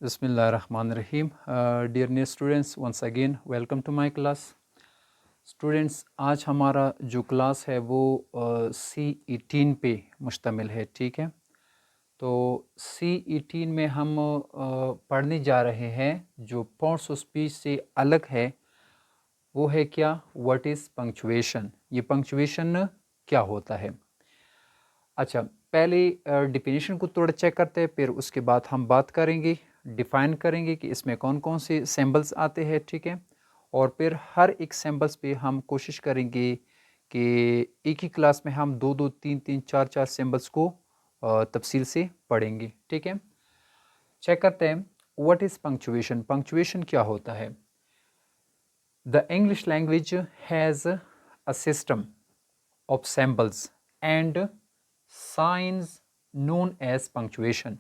Bismillah ar-Rahman ar-Rahim. Dear new students, once again welcome to my class. Students आज हमारा जो class है वो C18 पे मुश्तमिल है, ठीक है। तो C18 में हम पढ़ने जा रहे हैं जो पार्ट्स ऑफ स्पीच से अलग है, वो है क्या, व्हाट इज़ पंक्चुएशन। ये पंक्चुएशन क्या होता है। अच्छा, पहले डिफिनीशन को थोड़ा चेक करते हैं, फिर उसके बाद हम बात करेंगे, डिफ़ाइन करेंगे कि इसमें कौन कौन से सिंबल्स आते हैं, ठीक है। और फिर हर एक सिंबल्स पे हम कोशिश करेंगे कि एक ही क्लास में हम दो दो तीन तीन चार चार सिंबल्स को तफसील से पढ़ेंगे, ठीक है। चेक करते हैं व्हाट इज़ पंक्चुएशन। पंक्चुएशन क्या होता है। The English language has a system of symbols and science known as punctuation.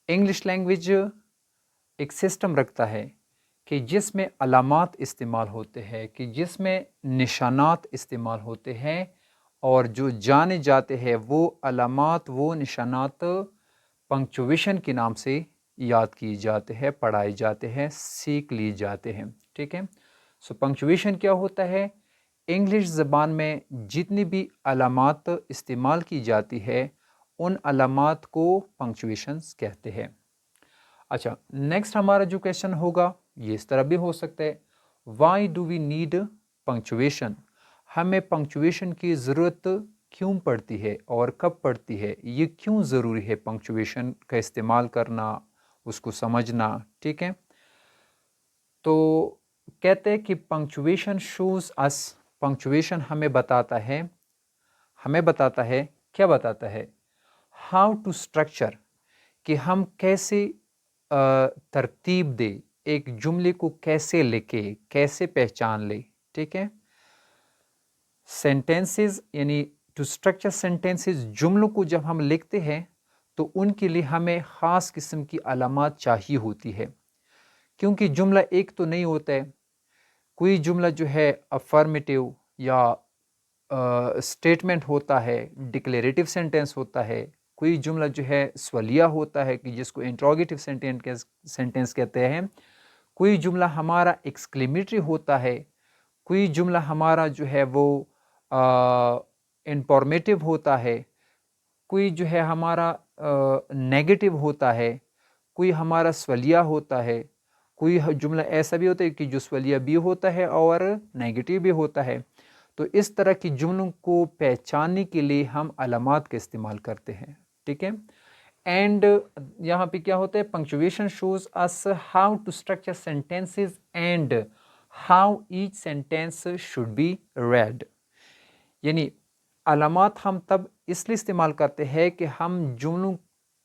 English language एक सिस्टम रखता है कि जिसमें अलामात इस्तेमाल होते हैं, कि जिसमें निशानात इस्तेमाल होते हैं, और जो जाने जाते हैं वो अलामात, वो निशानात पंक्चुएशन के नाम से याद किए जाते हैं, पढ़ाए जाते हैं, सीख लिए जाते हैं, ठीक है। सो पंक्चुएशन क्या होता है। इंग्लिश ज़बान में जितनी भी अलामात इस्तेमाल की जाती है उन अलामात को पंक्चुएशंस कहते हैं। अच्छा, नेक्स्ट हमारा जो क्वेश्चन होगा ये इस तरह भी हो सकता है, why do we need punctuation. हमें पंक्चुएशन की ज़रूरत क्यों पड़ती है और कब पड़ती है, ये क्यों ज़रूरी है पंक्चुएशन का इस्तेमाल करना, उसको समझना, ठीक है। तो कहते हैं कि पंक्चुएशन शोज़ अस, पंक्चुएशन हमें बताता है, क्या बताता है, हाउ टू स्ट्रक्चर, कि हम कैसे तरतीब दे, एक जुमले को कैसे लिखे, कैसे पहचान ले, ठीक है। सेंटेंसेस यानी टू स्ट्रक्चर सेंटेंसेस, जुमलों को जब हम लिखते हैं तो उनके लिए हमें ख़ास किस्म की अलामात चाहिए होती है, क्योंकि जुमला एक तो नहीं होता है। कोई जुमला जो है अफर्मेटिव या स्टेटमेंट होता है, डिक्लेरेटिव सेंटेंस होता है। कोई जुमला जो है सवालिया होता है कि जिसको इंट्रोगेटिव सेंटेंस कहते हैं। कोई जुमला हमारा एक्सक्लेमेटरी होता है। कोई जुमला हमारा जो है वो इंफॉर्मेटिव होता है। कोई जो है हमारा नेगेटिव होता है। कोई हमारा सवालिया होता है। कोई जुमला ऐसा भी होता है कि जो सवालिया भी होता है और नेगेटिव भी होता है। तो इस तरह की जुमलों को पहचानने के लिए हम अलामात का इस्तेमाल करते हैं, ठीक है। एंड यहाँ पे क्या होता है, punctuation shows us how to structure sentences and how each sentence should be read. यानी अलामात हम तब इसलिए इस्तेमाल करते हैं कि हम जुमलों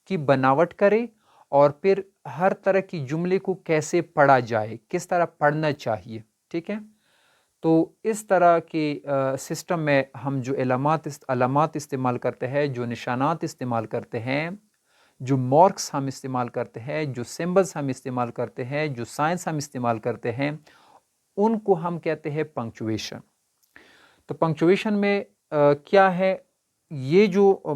की बनावट करें और फिर हर तरह की जुमले को कैसे पढ़ा जाए, किस तरह पढ़ना चाहिए, ठीक है। तो इस तरह के सिस्टम में हम जो अलामात इस्तेमाल करते हैं, जो निशानात इस्तेमाल करते हैं, जो मार्क्स हम इस्तेमाल करते हैं, जो सिंबल्स हम इस्तेमाल करते हैं, जो साइंस हम इस्तेमाल करते हैं, उनको हम कहते हैं पंक्चुएशन। तो पंक्चुएशन में क्या है, ये जो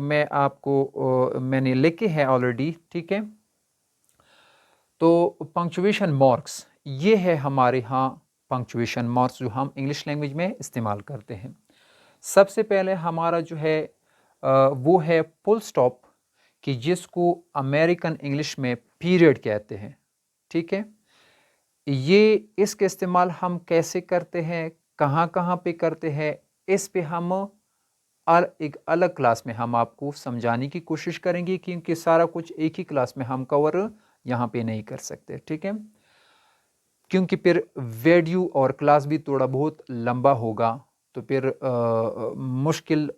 मैंने लिखे हैं ऑलरेडी, ठीक है। तो पंक्चुएशन मार्क्स ये है हमारे यहाँ पंक्चुएशन मार्क्स जो हम इंग्लिश लैंग्वेज में इस्तेमाल करते हैं। सबसे पहले हमारा जो है वो है फुल स्टॉप, कि जिसको अमेरिकन इंग्लिश में पीरियड कहते हैं, ठीक है। ये इसका इस्तेमाल हम कैसे करते हैं, कहाँ कहाँ पे करते हैं, इस पे हम एक अलग क्लास में हम आपको समझाने की कोशिश करेंगे, क्योंकि सारा कुछ एक ही क्लास में हम कवर यहाँ पे नहीं कर सकते, ठीक है। क्योंकि फिर वीडियो और क्लास भी थोड़ा बहुत लंबा होगा, तो फिर मुश्किल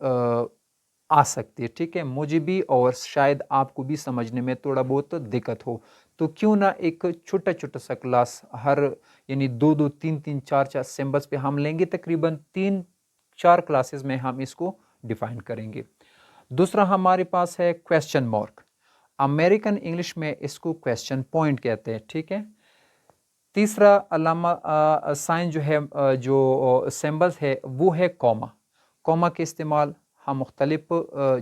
आ सकती है, ठीक है, मुझे भी और शायद आपको भी समझने में थोड़ा बहुत दिक्कत हो। तो क्यों ना एक छोटा छोटा सा क्लास हर यानी दो दो तीन तीन चार चार सिंबल्स पे हम लेंगे, तकरीबन 3-4 क्लासेस में हम इसको डिफाइन करेंगे। दूसरा हमारे पास है क्वेश्चन मार्क, अमेरिकन इंग्लिश में इसको क्वेश्चन पॉइंट कहते हैं, ठीक है। तीसरा अलामा साइन जो है, जो सिंबल्स है वो है कॉमा। कॉमा के इस्तेमाल हम मुख्तलिफ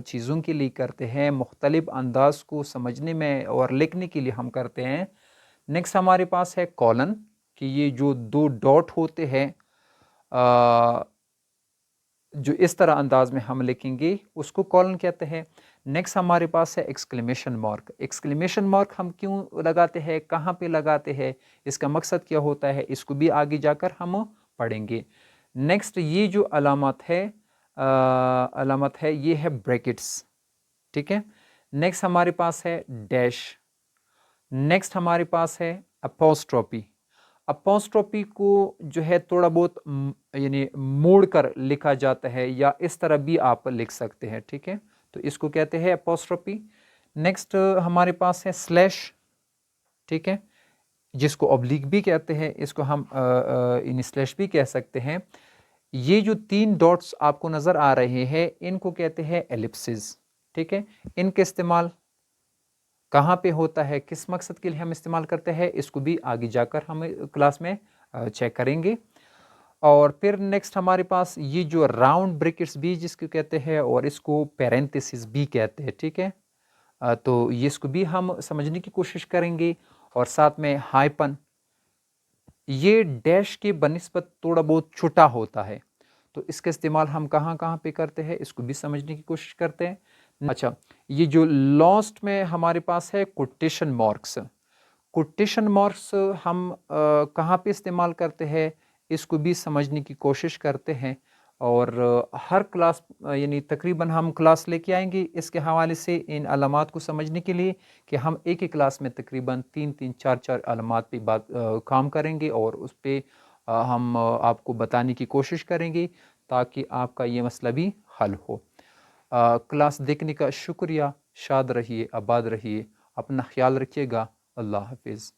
चीज़ों के लिए करते हैं, मुख्तलिफ अंदाज को समझने में और लिखने के लिए हम करते हैं। नेक्स्ट हमारे पास है कॉलन, कि ये जो 2 डॉट होते हैं जो इस तरह अंदाज में हम लिखेंगे उसको कॉलन कहते हैं। नेक्स्ट हमारे पास है एक्सक्लेमेशन मार्क। एक्सक्लेमेशन मार्क हम क्यों लगाते हैं, कहाँ पे लगाते हैं, इसका मकसद क्या होता है, इसको भी आगे जाकर हम पढ़ेंगे। नेक्स्ट ये जो अलामत है ये है ब्रैकेट्स, ठीक है। नेक्स्ट हमारे पास है डैश। नेक्स्ट हमारे पास है अपोस्ट्रोफी। अपोस्ट्रोफी को जो है थोड़ा बहुत यानी मोड़ कर लिखा जाता है, या इस तरह भी आप लिख सकते हैं, ठीक है, तो इसको कहते हैं अपोस्ट्रोफी। नेक्स्ट हमारे पास है स्लैश, ठीक है, जिसको ऑब्लिक भी कहते हैं, इसको हम इन स्लैश भी कह सकते हैं। ये जो 3 डॉट्स आपको नजर आ रहे हैं इनको कहते हैं एलिप्सिस, ठीक है। इनके इस्तेमाल कहाँ पे होता है, किस मकसद के लिए हम इस्तेमाल करते हैं, इसको भी आगे जाकर हम क्लास में चेक करेंगे। और फिर नेक्स्ट हमारे पास ये जो राउंड ब्रैकेट्स भी जिसको कहते हैं, और इसको पैरेंथेसिस भी कहते हैं, ठीक है। तो ये इसको भी हम समझने की कोशिश करेंगे। और साथ में हाइपन, ये डैश के बनिस्बत थोड़ा बहुत छोटा होता है, तो इसका इस्तेमाल हम कहाँ कहाँ पे करते हैं, इसको भी समझने की कोशिश करते हैं। अच्छा, ये जो लास्ट में हमारे पास है कोटेशन मार्क्स। कोटेशन मार्क्स हम कहाँ पे इस्तेमाल करते हैं, इसको भी समझने की कोशिश करते हैं। और हर क्लास यानी तकरीबन हम क्लास लेके आएंगे इसके हवाले से इन अलामात को समझने के लिए, कि हम एक ही क्लास में तकरीबन 3-3, 4-4 अलामात पे काम करेंगे, और उस पर हम आपको बताने की कोशिश करेंगे ताकि आपका ये मसला भी हल हो। क्लास देखने का शुक्रिया। शाद रहिए, आबाद रहिए, अपना ख्याल रखिएगा। अल्लाह हाफिज़।